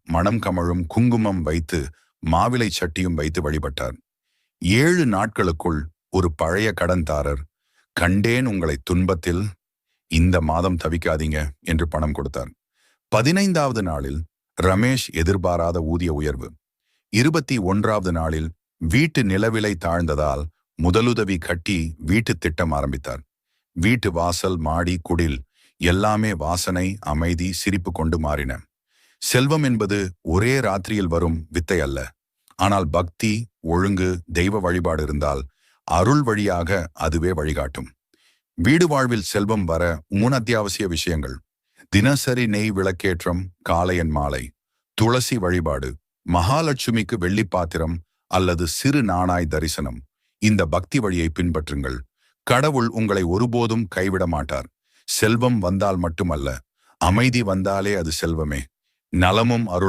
மணம் கமழும் குங்குமம் வைத்து மாவிலை சட்டியும் வைத்து வழிபட்டார். 7 நாட்களுக்குள் ஒரு பழைய கடன்தாரர், கண்டேன் உங்களை துன்பத்தில், இந்த மாதம் தவிக்காதீங்க என்று பணம் கொடுத்தார். 15வது நாளில் ரமேஷ் எதிர்பாராத ஊதிய உயர்வு. 21வது நாளில் வீட்டு நிலவிலை தாழ்ந்ததால் முதலுதவி கட்டி வீட்டு திட்டம் ஆரம்பித்தார். வீட்டு வாசல், மாடி, குடில் எல்லாமே வாசனை, அமைதி, சிரிப்பு கொண்டு மாறின. செல்வம் என்பது ஒரே ராத்திரியில் வரும் வித்தை அல்ல. ஆனால் பக்தி, ஒழுங்கு, தெய்வ வழிபாடு இருந்தால் அருள் வழியாக அதுவே வழிகாட்டும். வீடு வாழ்வில் செல்வம் வர 3 அத்தியாவசிய விஷயங்கள்: தினசரி நெய் விளக்கேற்றம், காலையன் மாலை, துளசி வழிபாடு, மகாலட்சுமிக்கு வெள்ளி பாத்திரம் அல்லது சிறு நாணாய் தரிசனம். இந்த பக்தி வழியை பின்பற்றுங்கள். கடவுள் உங்களை ஒருபோதும் கைவிட மாட்டார். செல்வம் வந்தால் மட்டுமல்ல, அமைதி வந்தாலே அது செல்வமே. நலமும் அருளும்